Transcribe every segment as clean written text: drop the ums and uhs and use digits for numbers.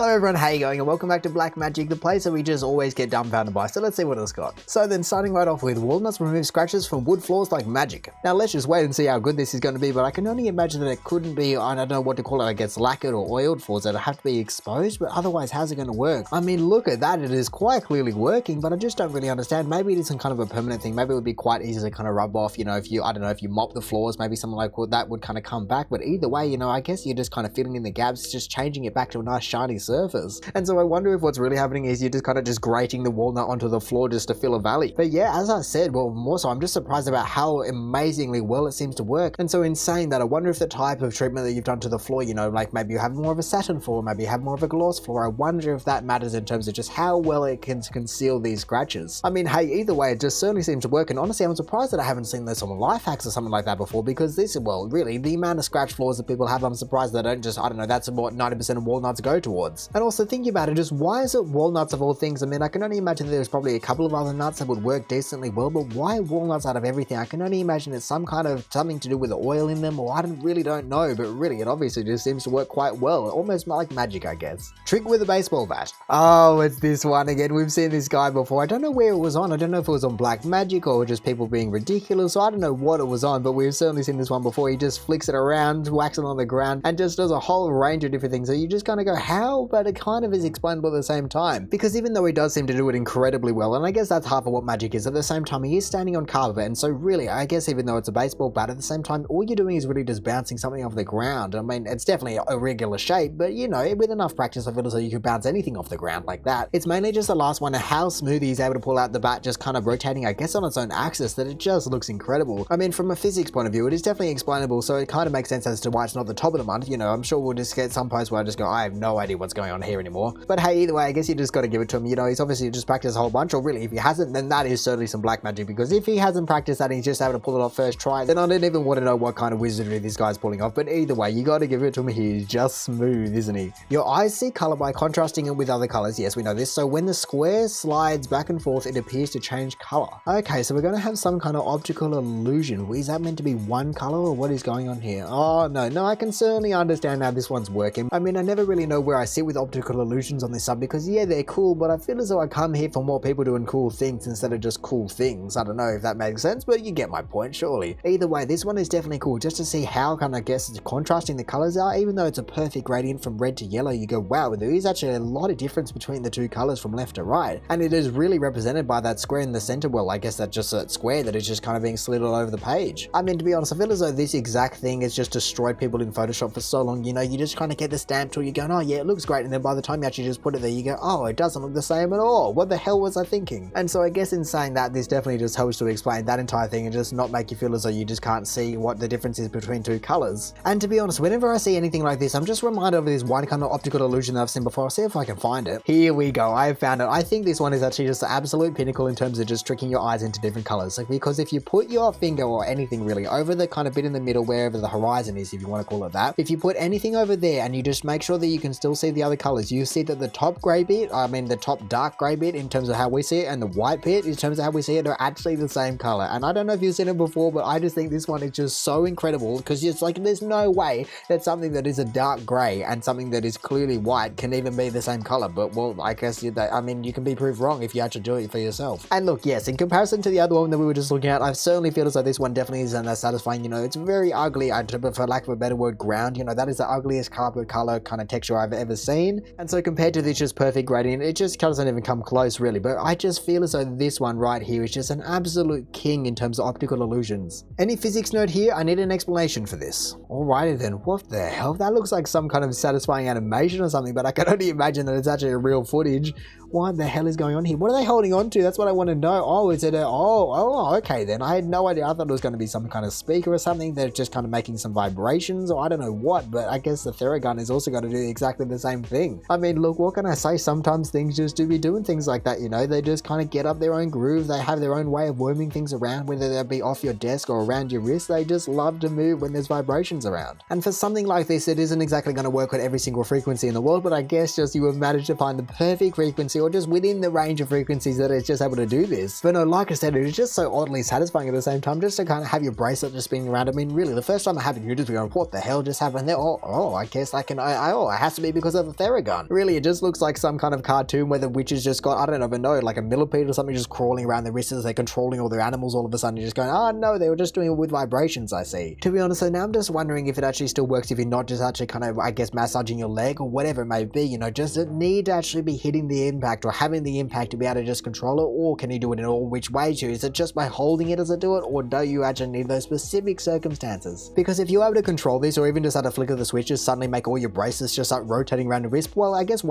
Hello everyone, how you going? And welcome back to Blackmagic, the place that we just always get dumbfounded by. So let's see what it's got. So then starting right off with Walnuts remove scratches from wood floors like magic. Now let's just wait and see how good this is going to be, but I can only imagine that it couldn't be, I don't know what to call it, I guess lacquered or oiled floors that have to be exposed, but otherwise how's it going to work? I mean, look at that, it is quite clearly working, but I just don't really understand. Maybe it is some kind of a permanent thing. Maybe it would be quite easy to kind of rub off, if you, I don't know, if you mop the floors, maybe something like that would kind of come back. But either way, I guess you're just kind of filling in the gaps, just changing it back to a nice shiny surface. And so I wonder if what's really happening is you're just kind of just grating the walnut onto the floor just to fill a valley. But yeah, as I said, well, more so, I'm just surprised about how amazingly well it seems to work. And so in saying that, I wonder if the type of treatment that you've done to the floor, like maybe you have more of a satin floor, maybe you have more of a gloss floor. I wonder if that matters in terms of just how well it can conceal these scratches. I mean, hey, either way, it just certainly seems to work. And honestly, I'm surprised that I haven't seen this on life hacks or something like that before, because this, well, really, the amount of scratch floors that people have, I'm surprised they don't just, I don't know, that's what 90% of walnuts go towards. And also thinking about it, just why is it walnuts of all things? I mean, I can only imagine that there's probably a couple of other nuts that would work decently well, but why walnuts out of everything? I can only imagine it's something to do with the oil in them, or I really don't know, but really it obviously just seems to work quite well, almost like magic, I guess. Trick with a baseball bat. Oh, it's this one again. We've seen this guy before. I don't know where it was on. I don't know if it was on Blackmagic or just people being ridiculous, so I don't know what it was on, but we've certainly seen this one before. He just flicks it around, whacks it on the ground, and just does a whole range of different things. So you just kind of go, how? But it kind of is explainable at the same time, because even though he does seem to do it incredibly well, and I guess that's half of what magic is, at the same time he is standing on carpet, and so really I guess even though it's a baseball bat, at the same time all you're doing is really just bouncing something off the ground. I mean, it's definitely a regular shape, but with enough practice I feel as though you could bounce anything off the ground like that. It's mainly just the last one and how smooth he's able to pull out the bat, just kind of rotating I guess on its own axis, that it just looks incredible. I mean, from a physics point of view it is definitely explainable, so it kind of makes sense as to why it's not the top of the month. I'm sure we'll just get some posts where I just go, I have no idea what's going on here anymore. But hey, either way, I guess you just got to give it to him. He's obviously just practiced a whole bunch, or really if he hasn't, then that is certainly some black magic, because if he hasn't practiced that and he's just able to pull it off first try, then I don't even want to know what kind of wizardry this guy's pulling off. But either way, you got to give it to him. He's just smooth, isn't he? Your eyes see color by contrasting it with other colors. Yes, we know this. So when the square slides back and forth, it appears to change color. Okay, so we're going to have some kind of optical illusion. Is that meant to be one color, or what is going on here? Oh, no, I can certainly understand how this one's working. I mean, I never really know where I sit with optical illusions on this sub, because yeah, they're cool, but I feel as though I come here for more people doing cool things instead of just cool things. I don't know if that makes sense, but you get my point, surely. Either way, this one is definitely cool, just to see how I guess contrasting the colors are. Even though it's a perfect gradient from red to yellow, you go, wow, there is actually a lot of difference between the two colors from left to right, and it is really represented by that square in the center. Well, I guess that's just a square that is just kind of being slid all over the page. I mean, to be honest, I feel as though this exact thing has just destroyed people in Photoshop for so long. You just kind of get the stamp tool, you're going, oh yeah, it looks great, and then by the time you actually just put it there, you go, oh, it doesn't look the same at all. What the hell was I thinking? And so I guess in saying that, this definitely just helps to explain that entire thing and just not make you feel as though you just can't see what the difference is between two colors. And to be honest, whenever I see anything like this, I'm just reminded of this one kind of optical illusion that I've seen before. I'll see if I can find it. Here we go, I found it. I think this one is actually just the absolute pinnacle in terms of just tricking your eyes into different colors. Because if you put your finger, or anything really, over the kind of bit in the middle, wherever the horizon is, if you want to call it that, if you put anything over there and you just make sure that you can still see the other colors, you see that the top gray bit, the top dark gray bit in terms of how we see it, and the white bit in terms of how we see it, are actually the same color. And I don't know if you've seen it before, but I just think this one is just so incredible, because it's like there's no way that something that is a dark gray and something that is clearly white can even be the same color. But well, I guess you can be proved wrong if you actually do it for yourself. And look, yes, in comparison to the other one that we were just looking at, I certainly feel as though this one definitely isn't as satisfying. It's very ugly, for lack of a better word, ground. That is the ugliest carpet color kind of texture I've ever seen. And so compared to this just perfect gradient, it just doesn't even come close really. But I just feel as though this one right here is just an absolute king in terms of optical illusions. Any physics nerd here? I need an explanation for this. Alrighty then, what the hell? That looks like some kind of satisfying animation or something, but I can only imagine that it's actually a real footage. What the hell is going on here? What are they holding on to? That's what I want to know. Oh, is it okay then. I had no idea. I thought it was going to be some kind of speaker or something. They're just kind of making some vibrations, or I don't know what, but I guess the Theragun is also going to do exactly the same thing. I mean, look, what can I say? Sometimes things just do be doing things like that, They just kind of get up their own groove. They have their own way of worming things around, whether they be off your desk or around your wrist. They just love to move when there's vibrations around. And for something like this, it isn't exactly going to work with every single frequency in the world, but I guess just you have managed to find the perfect frequency frequency or just within the range of frequencies that it's just able to do this. But no, like I said, it is just so oddly satisfying at the same time just to kind of have your bracelet just spinning around. I mean, really, the first time it happened, you're just going, what the hell just happened there? Oh, I guess I can, it has to be because of the Theragun. Really, it just looks like some kind of cartoon where the witches just got, I don't even know, like a millipede or something just crawling around their wrists as they're controlling all their animals all of a sudden. You're just going, oh no, they were just doing it with vibrations, I see. To be honest, so now I'm just wondering if it actually still works if you're not just actually kind of, I guess, massaging your leg or whatever it may be, you know, does it need to actually be hitting the impact or having the impact to be able to just control it, or can you do it in all which way too? Is it just by holding it as it do it, or do you actually need those specific circumstances? Because if you're able to control this, or even just at a flick of the switch, just suddenly make all your bracelets just start rotating around the wrist, well, I guess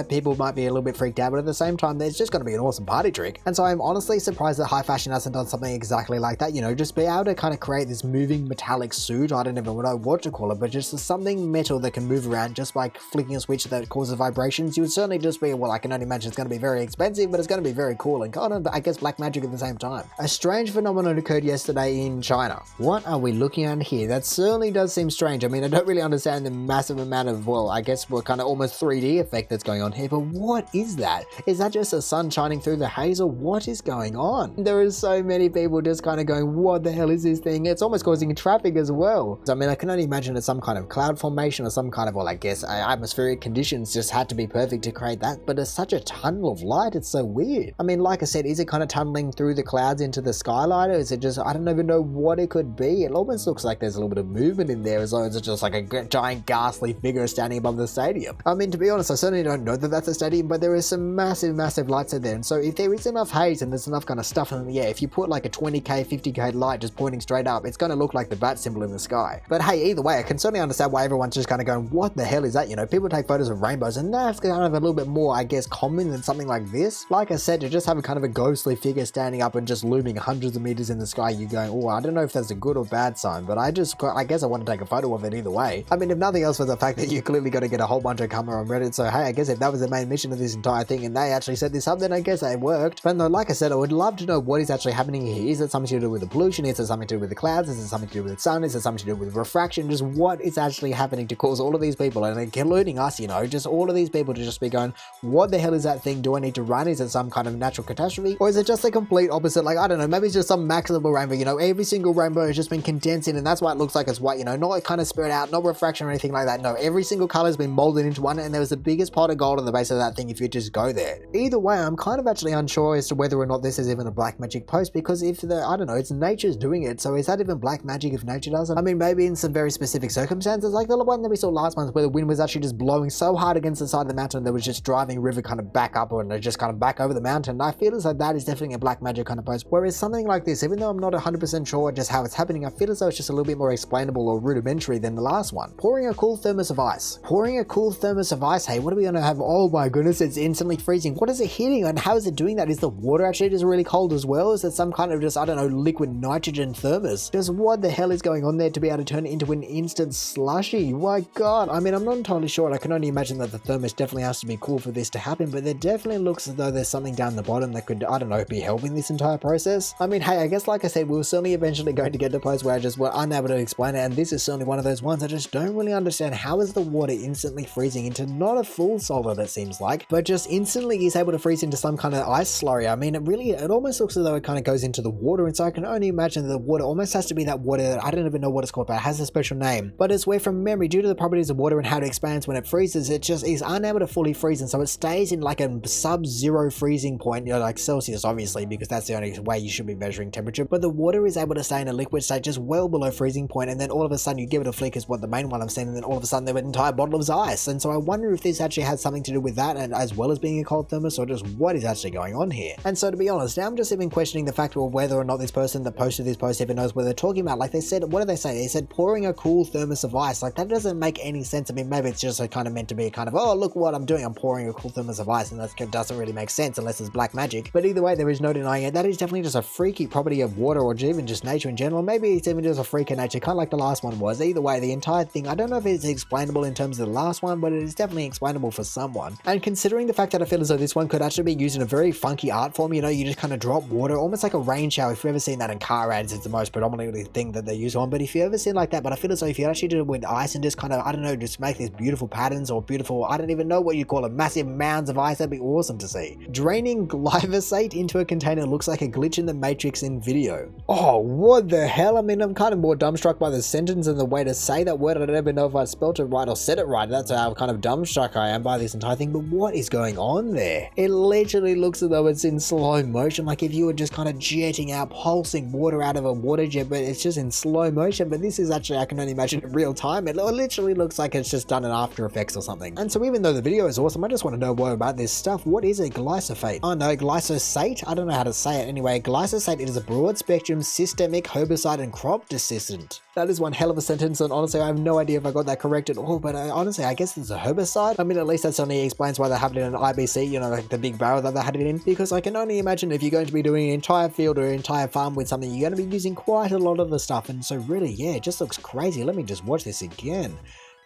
people might be a little bit freaked out, but at the same time, there's just going to be an awesome party trick. And so I'm honestly surprised that high fashion hasn't done something exactly like that, you know, just be able to kind of create this moving metallic suit, I don't even know what to call it, but just something metal that can move around just by flicking a switch that causes vibrations. You would certainly just be, well, I can only imagine it's going to be very expensive, but it's going to be very cool and kind of, I guess, black magic at the same time. A strange phenomenon occurred yesterday in China. What are we looking at here? That certainly does seem strange. I mean, I don't really understand the massive amount of, well, I guess what kind of almost 3D effect that's going on here, but what is that? Is that just the sun shining through the haze, or what is going on? There is so many people just kind of going, what the hell is this thing? It's almost causing traffic as well. I mean, I can only imagine it's some kind of cloud formation or some kind of, well, I guess atmospheric conditions just had to be perfect to create that, but it's such a tunnel of light, it's so weird. I mean, like I said, is it kind of tunneling through the clouds into the skylight, or is it just, I don't even know what it could be. It almost looks like there's a little bit of movement in there, as though it's just like a giant ghastly figure standing above the stadium. I mean, to be honest, I certainly don't know that that's a stadium, but there is some massive lights in there, and so if there is enough haze and there's enough kind of stuff in the air, if you put like a 20k 50k light just pointing straight up, it's going to look like the bat symbol in the sky. But hey, either way, I can certainly understand why everyone's just kind of going, what the hell is that? You know, people take photos of rainbows, and that's kind of a little bit more, I guess, common than something like this. Like I said, to just have a kind of a ghostly figure standing up and just looming hundreds of meters in the sky, you're going, oh, I don't know if that's a good or bad sign, but I guess I want to take a photo of it either way. I mean, if nothing else, for the fact that you clearly got to get a whole bunch of camera on Reddit, so hey, I guess if that was the main mission of this entire thing and they actually set this up, then I guess it worked. But no, like I said, I would love to know what is actually happening here. Is it something to do with the pollution? Is it something to do with the clouds? Is it something to do with the sun? Is it something to do with refraction? Just what is actually happening to cause all of these people, and including us, you know, just all of these people to just be going, what the hell is that thing? Do I need to run? Is it some kind of natural catastrophe? Or is it just the complete opposite? Like, I don't know, maybe it's just some max level rainbow, you know, every single rainbow has just been condensed in, and that's why it looks like it's white, you know, not like kind of spread out, not refraction or anything like that. No, every single color has been molded into one, and there was the biggest pot of gold on the base of that thing if you just go there. Either way, I'm kind of actually unsure as to whether or not this is even a black magic post, because if I don't know, it's nature's doing it, so is that even black magic if nature does it? I mean, maybe in some very specific circumstances, like the one that we saw last month where the wind was actually just blowing so hard against the side of the mountain that was just driving river kind of back up, or just kind of back over the mountain. I feel as though that is definitely a black magic kind of post, whereas something like this, even though I'm not 100% sure just how it's happening, I feel as though it's just a little bit more explainable or rudimentary than the last one. Pouring a cool thermos of ice. Pouring a cool thermos of ice, hey, what are we going to have? Oh my goodness, it's instantly freezing. What is it hitting, and how is it doing that? Is the water actually just really cold as well? Is it some kind of just, I don't know, liquid nitrogen thermos? Just what the hell is going on there to be able to turn it into an instant slushy? My god, I mean, I'm not entirely sure, and I can only imagine that the thermos definitely has to be cool for this to happen, but there definitely looks as though there's something down the bottom that could, I don't know, be helping this entire process. I mean, hey, I guess like I said, we're certainly eventually going to get to a place where I just were unable to explain it, and this is certainly one of those ones I just don't really understand. How is the water instantly freezing into not a full solid, it seems like, but just instantly is able to freeze into some kind of ice slurry? I mean, it almost looks as though it kind of goes into the water, and so I can only imagine that the water almost has to be that water that I don't even know what it's called, but it has a special name. But it's where, from memory, due to the properties of water and how it expands when it freezes, it just is unable to fully freeze, and so it stays in like a sub-zero freezing point, you know, like Celsius obviously, because that's the only way you should be measuring temperature, but the water is able to stay in a liquid state just well below freezing point, and then all of a sudden you give it a flick is what the main one I'm saying, and then all of a sudden they have an entire bottle of ice. And so I wonder if this actually has something to do with that, and as well as being a cold thermos, or just what is actually going on here. And so to be honest, now I'm just even questioning the fact of whether or not this person that posted this post even knows what they're talking about. Like they said, what did they say? They said pouring a cool thermos of ice. Like that doesn't make any sense. I mean, maybe it's just kind of meant to be a kind of, oh, look what I'm doing, I'm pouring a cool thermos of ice, and that doesn't really make sense unless it's black magic. But either way, there is no denying it. That is definitely just a freaky property of water, or even just nature in general. Maybe it's even just a freak of nature, kind of like the last one was. Either way, the entire thing, I don't know if it's explainable in terms of the last one, but it is definitely explainable for someone. And considering the fact that I feel as though this one could actually be used in a very funky art form, you know, you just kind of drop water, almost like a rain shower. If you've ever seen that in car ads, it's the most predominantly thing that they use on. But if you've ever seen like that, but I feel as though if you actually do it with ice and just kind of, I don't know, just make these beautiful patterns or beautiful, I don't even know what you call it, massive mounds of ice, that'd be awesome to see. Draining glyphosate into a container looks like a glitch in the Matrix in video. Oh, what the hell? I mean, I'm kind of more dumbstruck by the sentence and the way to say that word. I don't even know if I spelled it right or said it right. That's how kind of dumbstruck I am by this entire thing. But what is going on there? It literally looks as though it's in slow motion, like if you were just kind of jetting out, pulsing water out of a water jet, but it's just in slow motion. But this is actually, I can only imagine in real time. It literally looks like it's just done in After Effects or something. And so even though the video is awesome, I just want to know more about this stuff. What is a glyphosate? Oh no, glyphosate? I don't know how to say it. Anyway, glyphosate is a broad spectrum systemic herbicide and crop desistant. That is one hell of a sentence, and honestly, I have no idea if I got that correct at all, but honestly, I guess it's a herbicide. I mean, at least that certainly explains why they have it in an IBC, you know, like the big barrel that they had it in, because I can only imagine if you're going to be doing an entire field or an entire farm with something, you're going to be using quite a lot of the stuff, and so really, yeah, it just looks crazy. Let me just watch this again.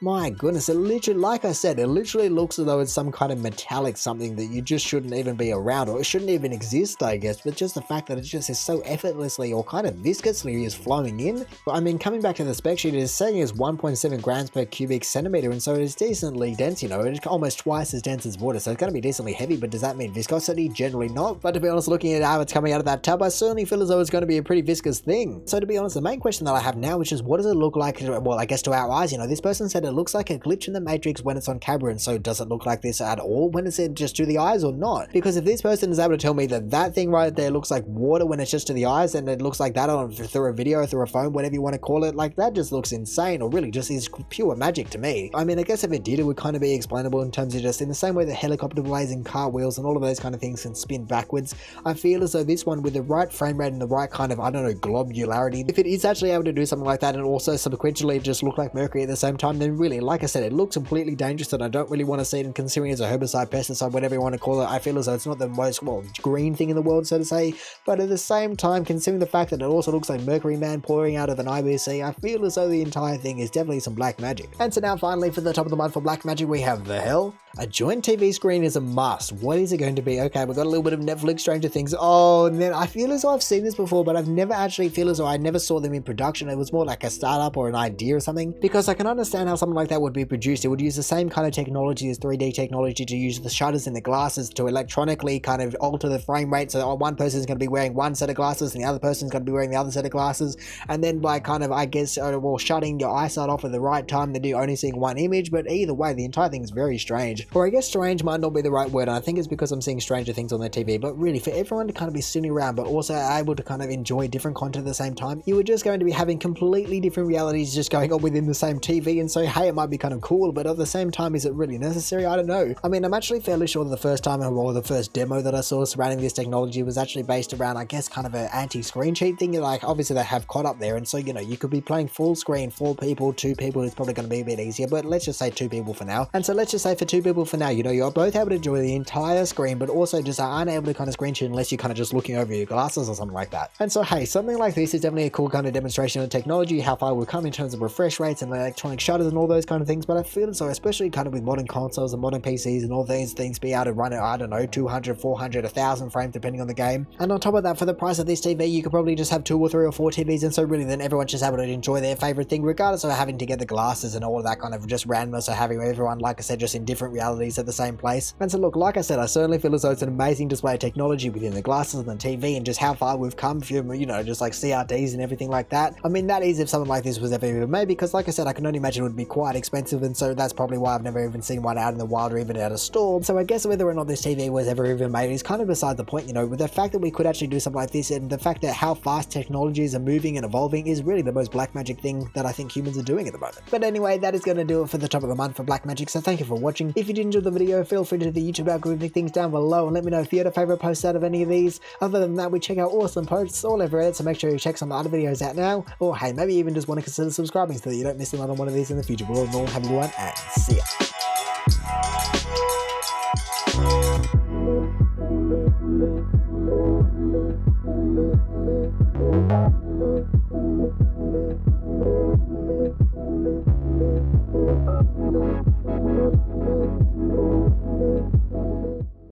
My goodness, it literally, like I said, it literally looks as though it's some kind of metallic something that you just shouldn't even be around, or it shouldn't even exist, I guess, but just the fact that it just is so effortlessly or kind of viscously is flowing in. I mean, coming back to the spec sheet, it is saying it's 1.7 grams per cubic centimeter, and so it's decently dense, you know, it's almost twice as dense as water, so it's going to be decently heavy, but does that mean viscosity? Generally not, but to be honest, looking at how it's coming out of that tub, I certainly feel as though it's going to be a pretty viscous thing. So to be honest, the main question that I have now, which is what does it look like, well, I guess to our eyes, you know, this person said it looks like a glitch in the Matrix when it's on camera, and so does it look like this at all when it's just to the eyes or not? Because if this person is able to tell me that that thing right there looks like water when it's just to the eyes, and it looks like that on through a video, through a phone, whatever you want to call it, like that just looks insane, or really just is pure magic to me. I mean, I guess if it did, it would kind of be explainable in terms of just in the same way that helicopter blades and cartwheels and all of those kind of things can spin backwards. I feel as though this one, with the right frame rate and the right kind of, I don't know, globularity, if it is actually able to do something like that and also sequentially just look like mercury at the same time, then really, like I said, it looks completely dangerous, and I don't really want to see it. And considering it's a herbicide, pesticide, whatever you want to call it, I feel as though it's not the most, well, green thing in the world, so to say. But at the same time, considering the fact that it also looks like Mercury Man pouring out of an IBC, I feel as though the entire thing is definitely some black magic. And so now finally, for the top of the month for black magic, we have the hell. A joint TV screen is a must. What is it going to be? Okay, we've got a little bit of Netflix, Stranger Things. Oh, and then I feel as though I've seen this before, but I've never actually feel as though I never saw them in production. It was more like a startup or an idea or something, because I can understand how something like that would be produced. It would use the same kind of technology as 3D technology to use the shutters in the glasses to electronically kind of alter the frame rate, so one person's going to be wearing one set of glasses and the other person's going to be wearing the other set of glasses, and then by kind of, I guess, well, shutting your eyesight off at the right time, then you're only seeing one image. But either way, the entire thing is very strange, or I guess strange might not be the right word, and I think it's because I'm seeing Stranger Things on the TV. But really, for everyone to kind of be sitting around but also able to kind of enjoy different content at the same time, you were just going to be having completely different realities just going on within the same TV. And so hey, it might be kind of cool, but at the same time, is it really necessary? I don't know. I mean, I'm actually fairly sure that the first time, or the first demo that I saw surrounding this technology was actually based around, I guess, kind of an anti-screen cheat thing. Like, obviously they have COD up there, and so, you know, you could be playing full screen, 4 people, 2 people, it's probably going to be a bit easier, but let's just say 2 people for now. And so let's just say for 2 people for now, you know, you're both able to enjoy the entire screen, but also just aren't able to kind of screen share unless you're kind of just looking over your glasses or something like that. And so hey, something like this is definitely a cool kind of demonstration of technology, how far we've come in terms of refresh rates and electronic shutters and all those kind of things. But I feel so, especially kind of with modern consoles and modern PCs and all these things, be able to run it, I don't know, 200, 400, 1000 frames depending on the game. And on top of that, for the price of this TV, you could probably just have 2 or 3 or 4 TVs, and so really then everyone's just able to enjoy their favorite thing, regardless of having to get the glasses and all of that kind of just randomness of having everyone, like I said, just in different realities at the same place. And so look, like I said, I certainly feel as though it's an amazing display of technology within the glasses and the TV, and just how far we've come from, you know, just like CRTs and everything like that. I mean, that is if something like this was ever even made, because like I said, I can only imagine it would be quite expensive, and so that's probably why I've never even seen one out in the wild or even at a store. So I guess whether or not this TV was ever even made is kind of beside the point, you know, with the fact that we could actually do something like this, and the fact that how fast technologies are moving and evolving is really the most black magic thing that I think humans are doing at the moment. But anyway, that is going to do it for the top of the month for black magic, so thank you for watching. If you did enjoy the video, feel free to do the YouTube algorithm things down below and let me know if you had a favorite post out of any of these. Other than that, we check out awesome posts all over Reddit, so make sure you check some of the other videos out now, or hey, maybe even just want to consider subscribing so that you don't miss another one of these in the future. But all in all, have a good one and see ya.